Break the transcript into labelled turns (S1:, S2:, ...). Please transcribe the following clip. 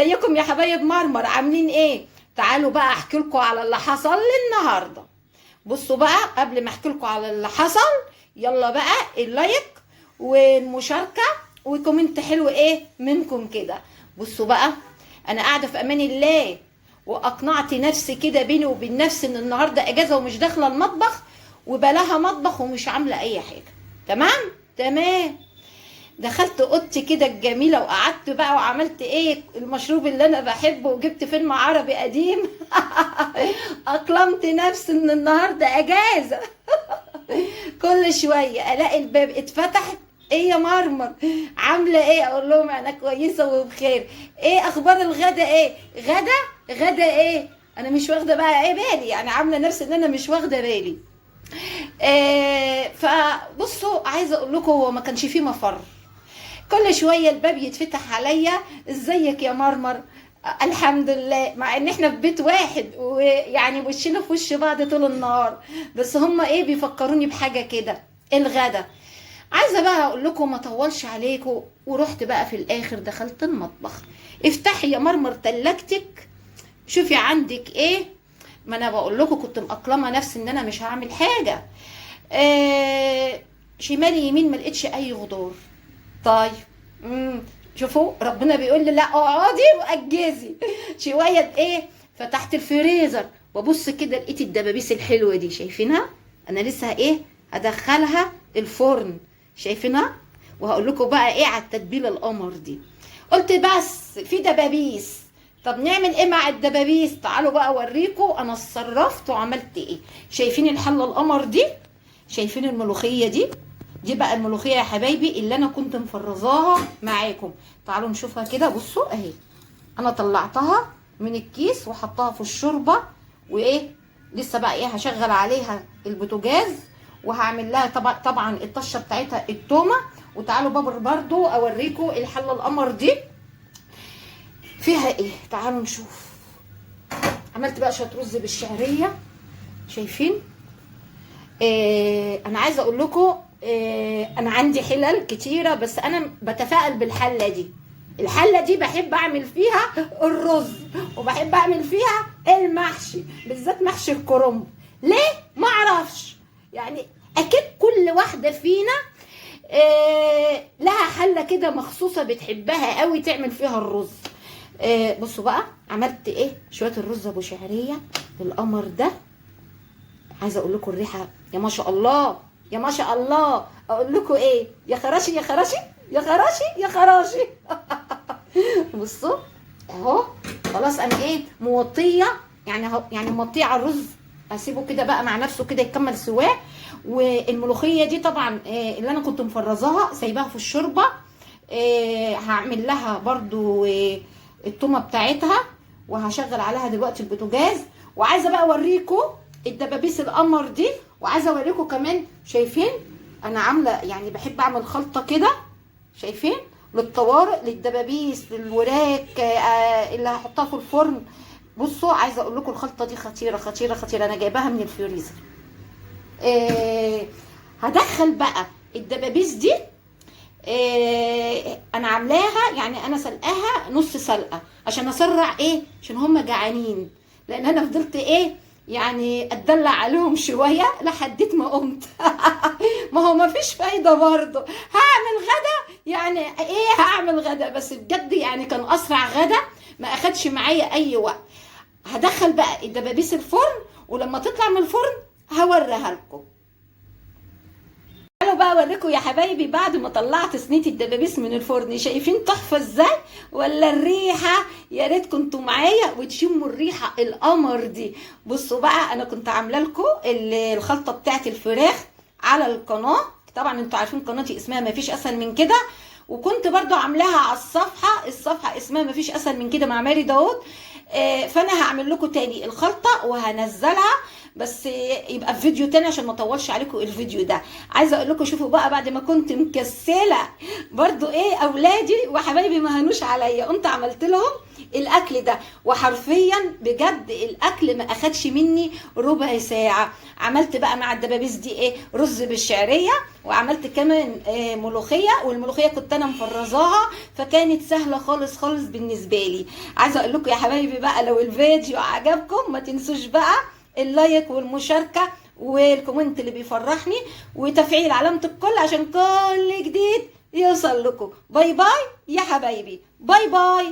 S1: ازيكم يا حبايب مرمر، عاملين ايه؟ تعالوا بقى احكي لكم على اللي حصل لي النهارده. بصوا بقى، قبل ما احكي لكم على اللي حصل، يلا بقى اللايك والمشاركه وكومنت حلو ايه منكم كده. بصوا بقى، انا قاعده في امان الله واقنعت نفسي كده بيني وبين نفسي ان النهارده اجازه ومش داخله المطبخ وبلاها مطبخ ومش عامله اي حاجه. تمام تمام. دخلت اوضتي كده الجميله وقعدت بقى وعملت ايه المشروب اللي انا بحبه وجبت فيلم عربي قديم. اقلمت نفسي ان النهارده اجازه. كل شويه الاقي الباب اتفتح، ايه يا مرمر عامله ايه؟ اقول لهم انا كويسه وبخير. ايه اخبار الغدا؟ ايه غدا ايه؟ انا مش واخده بقى ايه بالي، يعني عامله نفسي ان انا مش واخده بالي. فبصوا، عايزه اقول لكم هو ما كانش فيه مفر. كل شويه الباب يتفتح عليا، ازيك يا مرمر؟ الحمد لله، مع ان احنا في بيت واحد ويعني وشنا في وش بعض طول النهار، بس هما ايه بيفكروني بحاجه كده، الغدا. عايزه بقى اقول لكم ما طولش عليكم، ورحت بقى في الاخر دخلت المطبخ. افتحي يا مرمر تلاجتك شوفي عندك ايه. ما انا بقول لكم كنت مأقلمه نفسي ان انا مش هعمل حاجه. شمال يمين ما لقيتش اي خضار. طيب شوفوا ربنا بيقول لي لا اقعدي واجزي شويه. ايه، فتحت الفريزر ببص كده لقيت الدبابيس الحلوه دي، شايفينها؟ انا لسه ايه هدخلها الفرن، شايفينها؟ وهقول لكم بقى ايه على التتبيله القمر دي. قلت بس في دبابيس، طب نعمل ايه مع الدبابيس؟ تعالوا بقى اوريكم انا اتصرفت وعملت ايه. شايفين الحله القمر دي؟ شايفين الملوخيه دي؟ دي بقى الملوخيه يا حبايبي اللي انا كنت مفرزاها معاكم. تعالوا نشوفها كده. بصوا اهي، انا طلعتها من الكيس وحطها في الشوربه، وايه لسه بقى ايه هشغل عليها البوتاجاز وهعمل لها طبعا الطشه بتاعتها التومه. وتعالوا بقى برضو اوريكم الحله القمر دي فيها ايه. تعالوا نشوف. عملت بقى شويه رز بالشعريه، شايفين؟ انا عايزه اقول لكم انا عندي حلل كتيره، بس انا بتفائل بالحله دي. الحله دي بحب اعمل فيها الرز وبحب اعمل فيها المحشي، بالذات محشي الكرنب. ليه؟ ما اعرفش، يعني اكيد كل واحده فينا لها حله كده مخصوصه بتحبها قوي تعمل فيها الرز. بصوا بقى عملت ايه، شويه الرز ابو شعريه القمر ده. عايزه اقول لكم الريحه يا ما شاء الله يا ما شاء الله. اقول لكم ايه، يا خراشي يا خراشي يا خراشي يا خراشي. بصوا اهو، خلاص انا ايه موطيه، يعني اهو يعني موطيه على الرز. هسيبه كده بقى مع نفسه كده يكمل سواه. والملوخيه دي طبعا اللي انا كنت مفرزاها سايباها في الشوربه. هعمل لها برضو التومه بتاعتها وهشغل عليها دلوقتي البوتاجاز. وعايزه بقى اوريكم الدبابيس القمر دي، وعايزه اوريكم كمان، شايفين انا عامله يعني بحب اعمل خلطه كده، شايفين؟ للطوارئ، للدبابيس، للوراك اللي هحطها في الفرن. بصوا عايزه اقول لكم الخلطه دي خطيره خطيره خطيره، انا جايباها من الفريزر. هدخل بقى الدبابيس دي. انا عاملاها يعني انا سلقاها نص سلقه عشان اسرع ايه، عشان هم جعانين، لان انا فضلت ايه يعني اتدلع عليهم شويه لحديت ما قمت. ما هو ما فيش فايده برضه، هعمل غدا يعني ايه، هعمل غدا بس بجد يعني كان اسرع غدا، ما اخدش معايا اي وقت. هدخل بقى الدبابيس الفرن، ولما تطلع من الفرن هوريها لكم. تعالوا بقى اوريكم يا حبايبي بعد ما طلعت صينيه الدبابيس من الفرن، شايفين تحفه ازاي؟ ولا الريحه؟ يا ريت كنتوا معايا وتشموا الريحه القمر دي. بصوا بقى، انا كنت عامله لكم الخلطه بتاعت الفراخ على القناه، طبعا انتوا عارفين قناتي اسمها مفيش اسهل من كده، وكنت برضو عاملاها على الصفحه اسمها مفيش اسهل من كده مع ماري داود. فانا هعمل لكم تاني الخلطه وهنزلها، بس يبقى في فيديو تاني عشان ما اطولش عليكم الفيديو ده. عايزه اقول لكم شوفوا بقى بعد ما كنت مكسله برضو ايه، اولادي وحبايبي ما هنوش عليا، قمت عملت لهم الاكل ده، وحرفيا بجد الاكل ما اخدش مني ربع ساعه. عملت بقى مع الدبابيس دي ايه، رز بالشعريه وعملت كمان ملوخيه، والملوخيه كنت انا مفرزاها، فكانت سهله خالص خالص بالنسبه لي. عايزه اقول لكم يا حبايبي بقى، لو الفيديو عجبكم ما تنسوش بقى اللايك والمشاركه والكومنت اللي بيفرحني، وتفعيل علامه الكل عشان كل جديد يوصل لكم. باي باي يا حبايبي، باي باي.